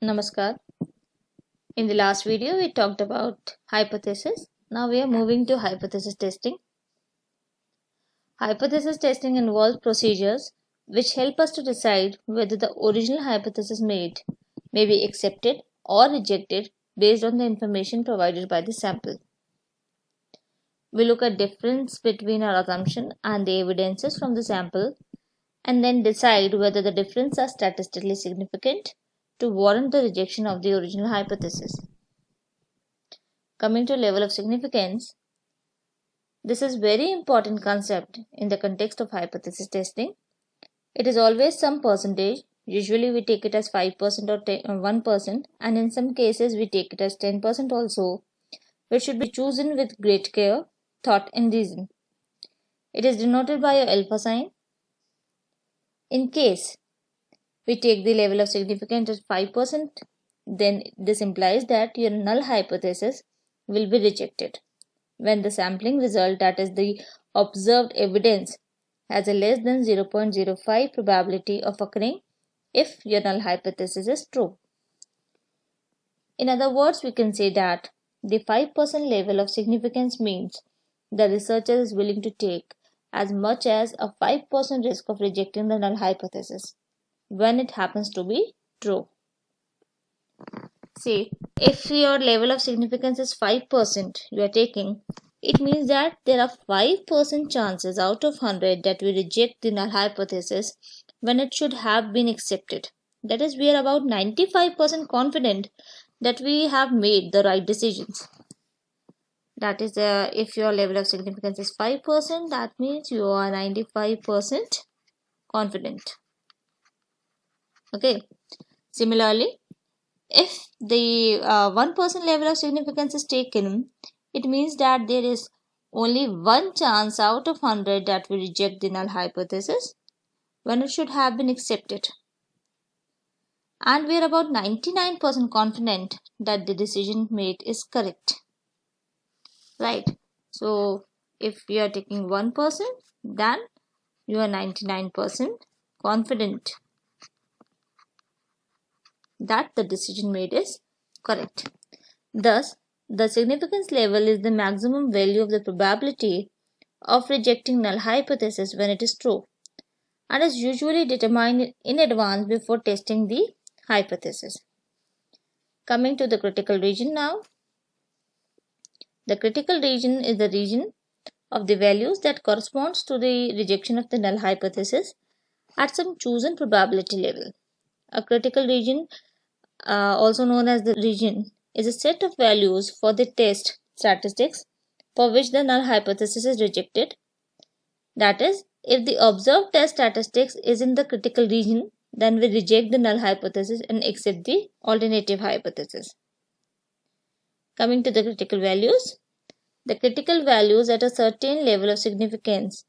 Namaskar. In the last video, we talked about hypothesis. Now we are moving to hypothesis testing. Hypothesis testing involves procedures which help us to decide whether the original hypothesis made may be accepted or rejected based on the information provided by the sample. We look at difference between our assumption and the evidences from the sample and then decide whether the difference are statistically significant to warrant the rejection of the original hypothesis. Coming to level of significance, this is very important concept in the context of hypothesis testing. It is always some percentage. Usually we take it as 5% or 1%, and in some cases we take it as 10% also, which should be chosen with great care, thought and reason. It is denoted by a alpha sign. In case we take the level of significance as 5%, then this implies that your null hypothesis will be rejected when the sampling result, that is the observed evidence, has a less than 0.05 probability of occurring if your null hypothesis is true. In other words, we can say that the 5% level of significance means the researcher is willing to take as much as a 5% risk of rejecting the null hypothesis when it happens to be true. See, if your level of significance is 5% you are taking, it means that there are 5% chances out of 100 that we reject the null hypothesis when it should have been accepted. That is, we are about 95% confident that we have made the right decisions. That is, if your level of significance is 5%, that means you are 95% confident. Okay. Similarly, if the 1% level of significance is taken, it means that there is only one chance out of 100 that we reject the null hypothesis when it should have been accepted. And we are about 99% confident that the decision made is correct. Right. So, if you are taking 1%, then you are 99% confident that the decision made is correct. Thus, the significance level is the maximum value of the probability of rejecting null hypothesis when it is true, and is usually determined in advance before testing the hypothesis. Coming to the critical region now. The critical region is the region of the values that corresponds to the rejection of the null hypothesis at some chosen probability level. A critical region, also known as the region, is a set of values for the test statistics for which the null hypothesis is rejected. That is, if the observed test statistics is in the critical region, then we reject the null hypothesis and accept the alternative hypothesis. Coming to the critical values, the critical values at a certain level of significance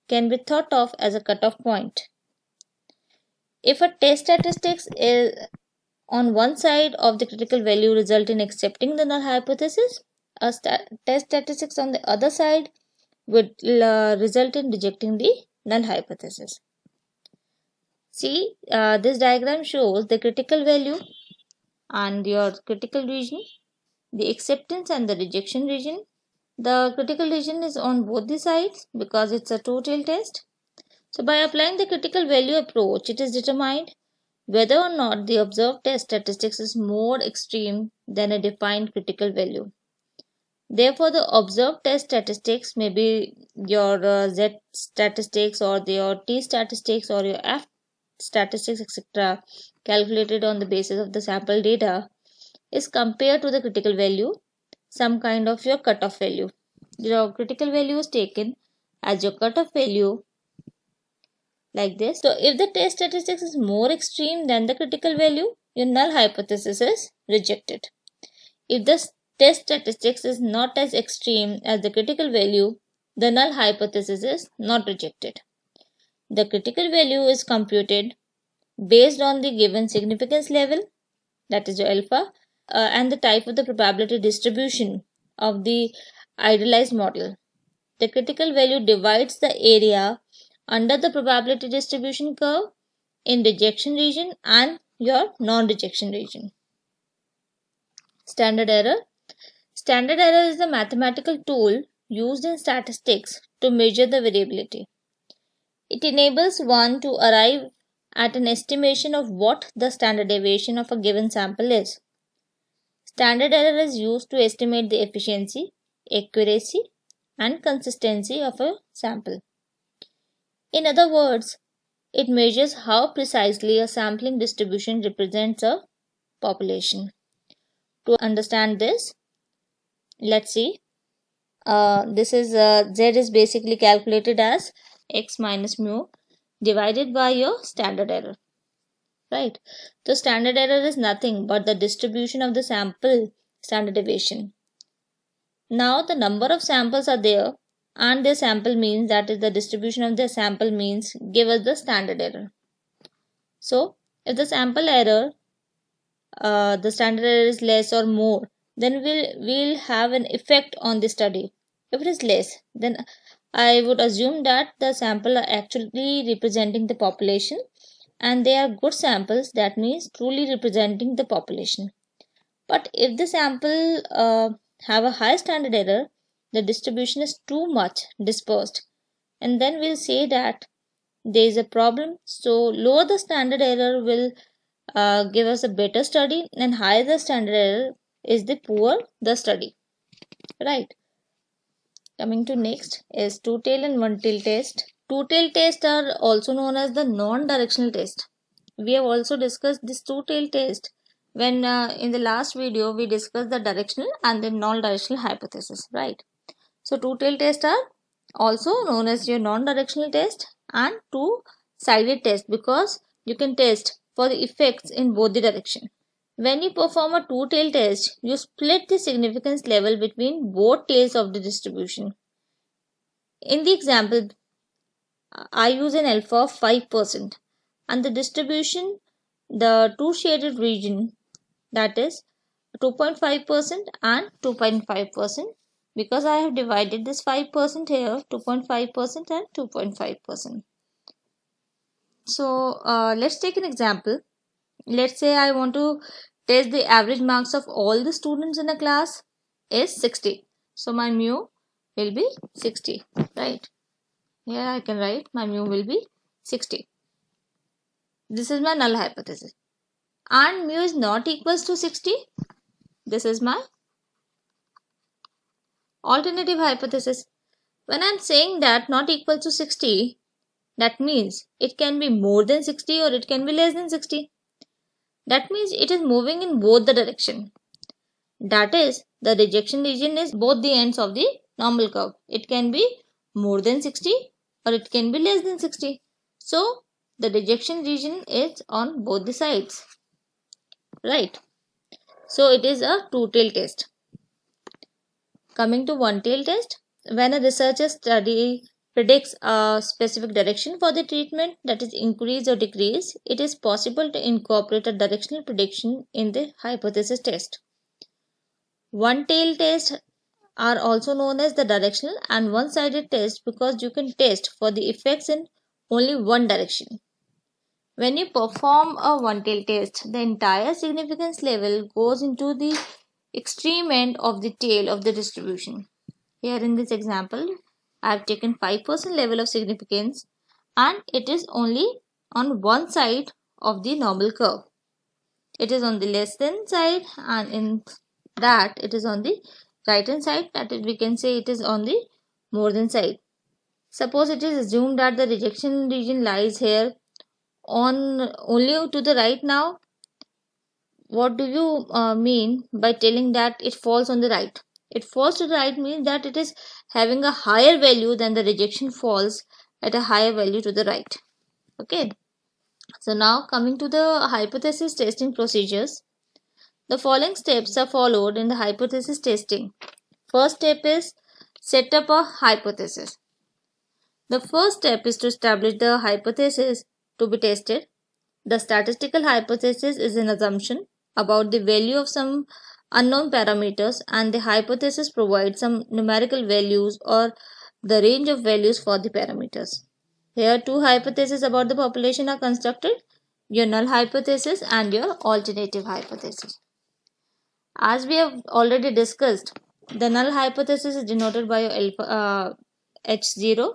can be thought of as a cutoff point. If a test statistics is on one side of the critical value result in accepting the null hypothesis, a test statistics on the other side would result in rejecting the null hypothesis. See, this diagram shows the critical value and your critical region, the acceptance and the rejection region. The critical region is on both the sides because it's a two-tailed test. So by applying the critical value approach, it is determined whether or not the observed test statistics is more extreme than a defined critical value. Therefore, the observed test statistics may be your Z statistics or your T statistics or your F statistics, etc., calculated on the basis of the sample data, is compared to the critical value, some kind of your cutoff value. Your critical value is taken as your cutoff value like this. So, if the test statistics is more extreme than the critical value, your null hypothesis is rejected. If the test statistics is not as extreme as the critical value, the null hypothesis is not rejected. The critical value is computed based on the given significance level, that is your alpha, and the type of the probability distribution of the idealized model. The critical value divides the area under the probability distribution curve in rejection region and your non-rejection region. Standard error. Standard error is the mathematical tool used in statistics to measure the variability. It enables one to arrive at an estimation of what the standard deviation of a given sample is. Standard error is used to estimate the efficiency, accuracy, and consistency of a sample. In other words, it measures how precisely a sampling distribution represents a population. To understand this, let's see. This is Z is basically calculated as x minus mu divided by your standard error, right? The standard error is nothing but the distribution of the sample standard deviation. Now the number of samples are there and their sample means, that is the distribution of the sample means, give us the standard error. So if the sample error, the standard error is less or more, then we'll have an effect on the study. If it is less, then I would assume that the sample are actually representing the population and they are good samples, that means truly representing the population. But if the sample have a high standard error, the distribution is too much dispersed, and then we'll say that there is a problem. So lower the standard error will give us a better study, and higher the standard error is the poor the study, right? Coming to next is two-tail and one-tail test. Two-tail tests are also known as the non-directional test. We have also discussed this two-tail test when in the last video we discussed the directional and the non-directional hypothesis, right? So two-tail tests are also known as your non-directional test and two-sided test, because you can test for the effects in both the direction. When you perform a two-tail test, you split the significance level between both tails of the distribution. In the example, I use an alpha of 5% and the distribution, the two shaded region, that is 2.5% and 2.5%, because I have divided this 5% here, 2.5% and 2.5%. So let's take an example. Let's say I want to test the average marks of all the students in a class is 60. So my mu will be 60, right? Here I can write my mu will be 60. This is my null hypothesis. And mu is not equals to 60. This is my alternative hypothesis. When I am saying that not equal to 60, that means it can be more than 60 or it can be less than 60. That means it is moving in both the direction. That is, the rejection region is both the ends of the normal curve. It can be more than 60 or it can be less than 60. So the rejection region is on both the sides, right? So it is a two-tail test. Coming to one-tail test, when a researcher study predicts a specific direction for the treatment, that is increase or decrease, it is possible to incorporate a directional prediction in the hypothesis test. One-tail tests are also known as the directional and one-sided test because you can test for the effects in only one direction. When you perform a one-tail test, the entire significance level goes into the extreme end of the tail of the distribution. Here in this example, I have taken 5% level of significance and it is only on one side of the normal curve. It is on the less than side, and in that it is on the right hand side, that is, we can say it is on the more than side. Suppose it is assumed that the rejection region lies here on only to the right. Now what do you mean by telling that it falls on the right? It falls to the right means that it is having a higher value than the rejection falls at a higher value to the right. Okay. So now coming to the hypothesis testing procedures. The following steps are followed in the hypothesis testing. First step is set up a hypothesis. The first step is to establish the hypothesis to be tested. The statistical hypothesis is an assumption about the value of some unknown parameters, and the hypothesis provides some numerical values or the range of values for the parameters. Here two hypotheses about the population are constructed, your null hypothesis and your alternative hypothesis. As we have already discussed, the null hypothesis is denoted by alpha H0,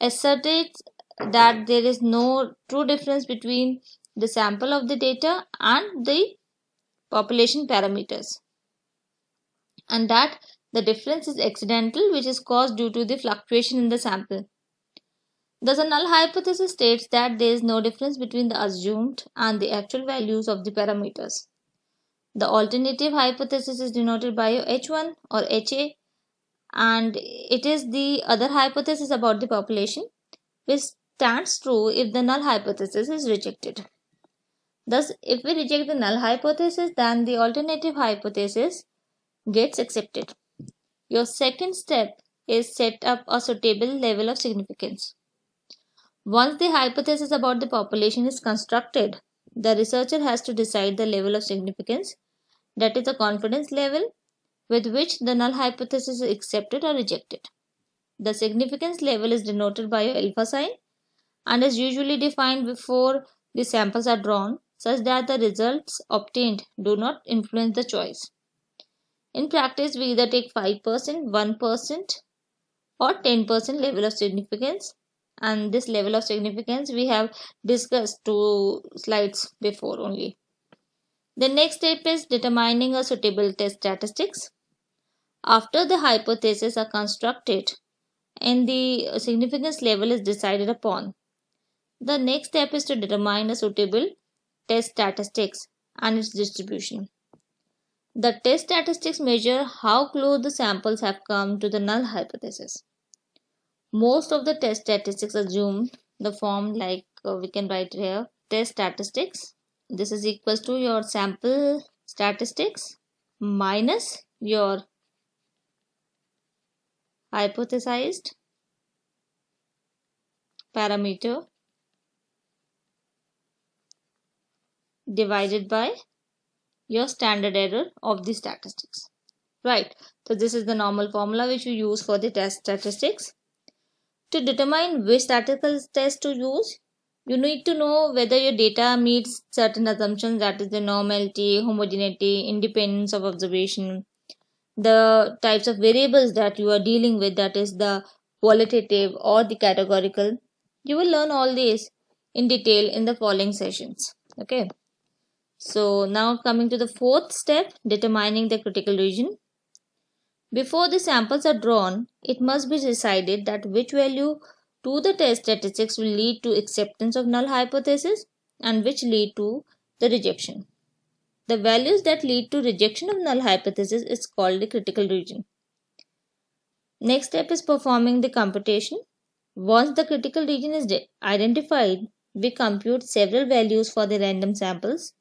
asserts that there is no true difference between the sample of the data and the population parameters, and that the difference is accidental, which is caused due to the fluctuation in the sample. Thus, a null hypothesis states that there is no difference between the assumed and the actual values of the parameters. The alternative hypothesis is denoted by H1 or HA, and it is the other hypothesis about the population, which stands true if the null hypothesis is rejected. Thus, if we reject the null hypothesis, then the alternative hypothesis gets accepted. Your second step is set up a suitable level of significance. Once the hypothesis about the population is constructed, the researcher has to decide the level of significance, that is the confidence level with which the null hypothesis is accepted or rejected. The significance level is denoted by a alpha sign and is usually defined before the samples are drawn, such that the results obtained do not influence the choice. In practice, we either take 5%, 1%, or 10% level of significance, and this level of significance we have discussed 2 slides before only. The next step is determining a suitable test statistics. After the hypotheses are constructed and the significance level is decided upon, the next step is to determine a suitable test statistics and its distribution. The test statistics measure how close the samples have come to the null hypothesis. Most of the test statistics assume the form like we can write here: test statistics, this is equals to your sample statistics minus your hypothesized parameter divided by your standard error of the statistics. Right, so this is the normal formula which you use for the test statistics. To determine which statistical test to use, you need to know whether your data meets certain assumptions, that is the normality, homogeneity, independence of observation, the types of variables that you are dealing with, that is the qualitative or the categorical. You will learn all these in detail in the following sessions. Okay. So now coming to the fourth step, determining the critical region. Before the samples are drawn, it must be decided that which value to the test statistics will lead to acceptance of null hypothesis and which lead to the rejection. The values that lead to rejection of null hypothesis is called the critical region. Next step is performing the computation. Once the critical region is identified, we compute several values for the random samples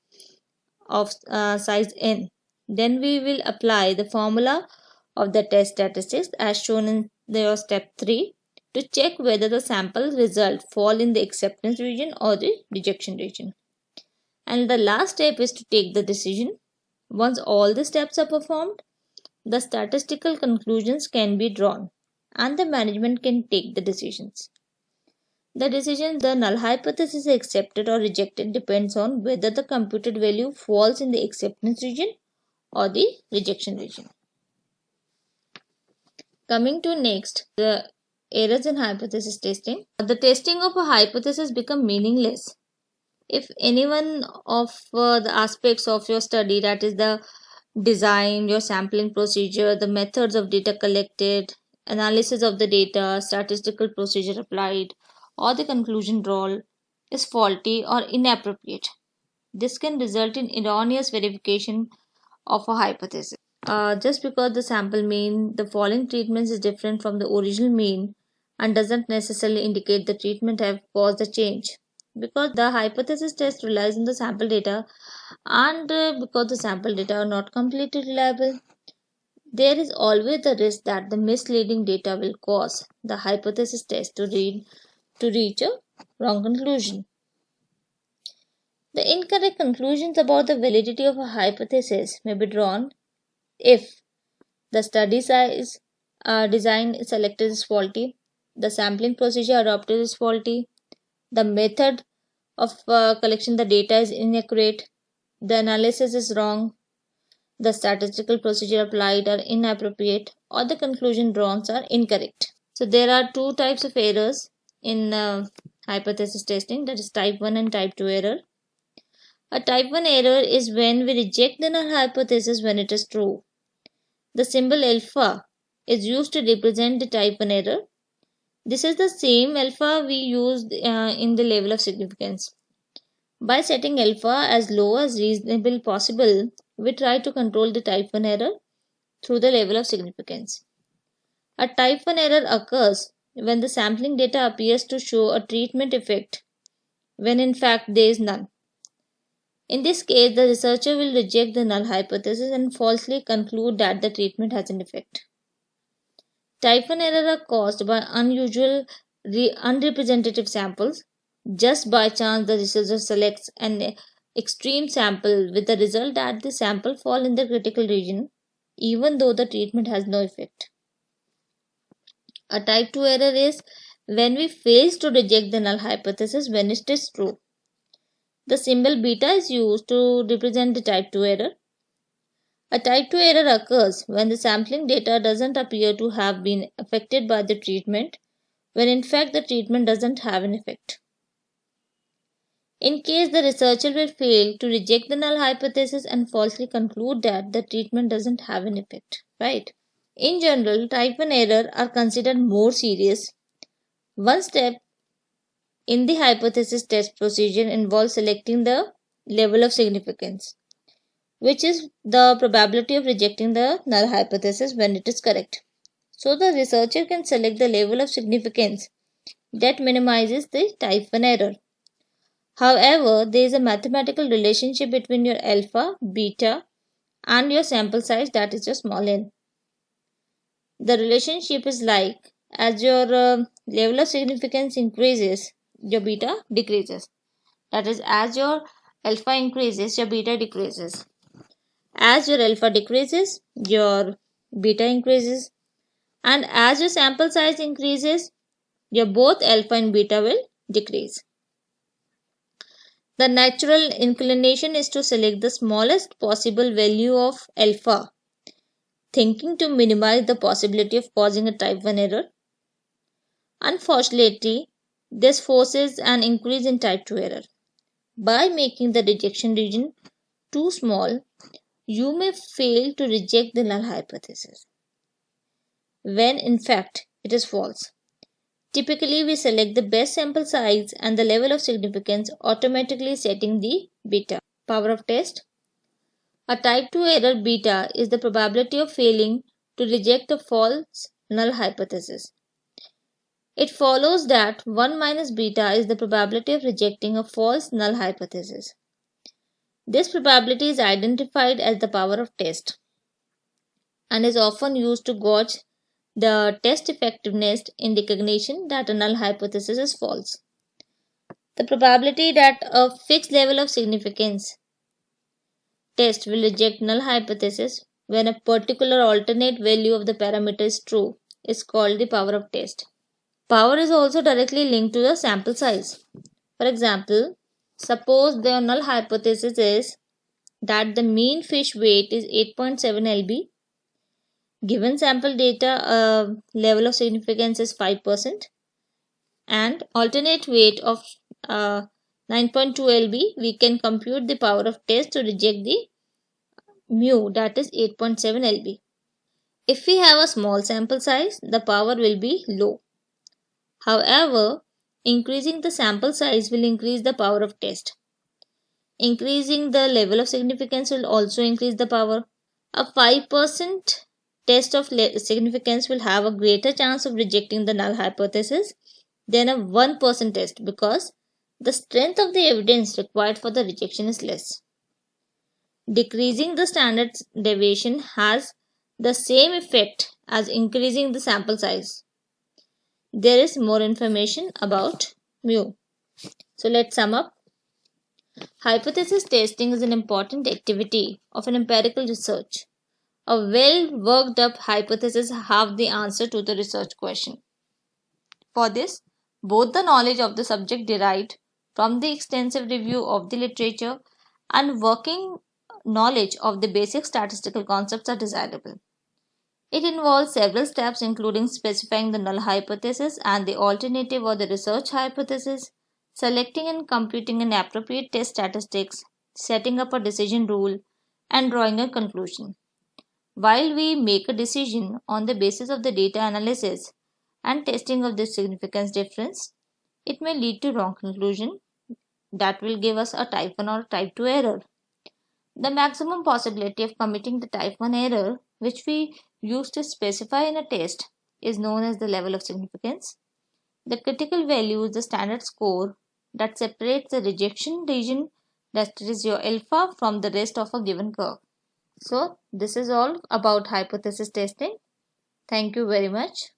of size n. Then we will apply the formula of the test statistics as shown in the step 3 to check whether the sample result fall in the acceptance region or the rejection region. And the last step is to take the decision. Once all the steps are performed, the statistical conclusions can be drawn and the management can take the decisions. The decision the null hypothesis is accepted or rejected depends on whether the computed value falls in the acceptance region or the rejection region. Coming to next, the errors in hypothesis testing. The testing of a hypothesis become meaningless if any one of the aspects of your study, that is the design, your sampling procedure, the methods of data collected, analysis of the data, statistical procedure applied, or the conclusion drawn is faulty or inappropriate. This can result in erroneous verification of a hypothesis. Just because the sample mean the following treatments is different from the original mean and doesn't necessarily indicate the treatment have caused the change. Because the hypothesis test relies on the sample data and because the sample data are not completely reliable, there is always the risk that the misleading data will cause the hypothesis test to reach a wrong conclusion. The incorrect conclusions about the validity of a hypothesis may be drawn if the study size design selected is faulty, the sampling procedure adopted is faulty, the method of collection the data is inaccurate, the analysis is wrong, the statistical procedure applied are inappropriate, or the conclusion drawn are incorrect. So there are two types of errors in hypothesis testing, that is type 1 and type 2 error. A type 1 error is when we reject the null hypothesis when it is true. The symbol alpha is used to represent the type 1 error. This is the same alpha we used in the level of significance. By setting alpha as low as reasonable possible, we try to control the type 1 error through the level of significance. A type 1 error occurs when the sampling data appears to show a treatment effect when in fact there is none. In this case, the researcher will reject the null hypothesis and falsely conclude that the treatment has an effect. Type 1 error are caused by unusual, unrepresentative samples. Just by chance, the researcher selects an extreme sample with the result that the sample fall in the critical region, even though the treatment has no effect. A type 2 error is when we fail to reject the null hypothesis when it is true. The symbol beta is used to represent the type 2 error. A type 2 error occurs when the sampling data doesn't appear to have been affected by the treatment, when in fact the treatment doesn't have an effect. In case the researcher will fail to reject the null hypothesis and falsely conclude that the treatment doesn't have an effect, right? In general, type 1 error are considered more serious. One step in the hypothesis test procedure involves selecting the level of significance, which is the probability of rejecting the null hypothesis when it is correct. So the researcher can select the level of significance that minimizes the type 1 error. However, there is a mathematical relationship between your alpha, beta, and your sample size, that is your small n. The relationship is like as your level of significance increases, your beta decreases. That is, as your alpha increases, your beta decreases. As your alpha decreases, your beta increases. And as your sample size increases, your both alpha and beta will decrease. The natural inclination is to select the smallest possible value of alpha, thinking to minimize the possibility of causing a type 1 error. Unfortunately, this forces an increase in type 2 error. By making the rejection region too small, you may fail to reject the null hypothesis, when in fact it is false. Typically, we select the best sample size and the level of significance, automatically setting the beta. Power of test. A type 2 error beta is the probability of failing to reject a false null hypothesis. It follows that 1 minus beta is the probability of rejecting a false null hypothesis. This probability is identified as the power of test and is often used to gauge the test effectiveness in recognition that a null hypothesis is false. The probability that a fixed level of significance test will reject null hypothesis when a particular alternate value of the parameter is true is called the power of test. Power is also directly linked to the sample size. For example, suppose the null hypothesis is that the mean fish weight is 8.7 lb. Given sample data, level of significance is 5% and alternate weight of 9.2 lb, we can compute the power of test to reject the mu, that is 8.7 lb. If we have a small sample size, the power will be low. However, increasing the sample size will increase the power of test. Increasing the level of significance will also increase the power. A 5% test of significance will have a greater chance of rejecting the null hypothesis than a 1% test because the strength of the evidence required for the rejection is less. Decreasing the standard deviation has the same effect as increasing the sample size. There is more information about mu. So let's sum up. Hypothesis testing is an important activity of an empirical research. A well worked up hypothesis have the answer to the research question. For this, both the knowledge of the subject derived from the extensive review of the literature and working knowledge of the basic statistical concepts are desirable. It involves several steps, including specifying the null hypothesis and the alternative or the research hypothesis, selecting and computing an appropriate test statistics, setting up a decision rule, and drawing a conclusion. While we make a decision on the basis of the data analysis and testing of the significance difference, it may lead to wrong conclusion that will give us a type 1 or type 2 error. The maximum possibility of committing the type 1 error, which we use to specify in a test, is known as the level of significance. The critical value is the standard score that separates the rejection region, that is your alpha, from the rest of a given curve. So, this is all about hypothesis testing. Thank you very much.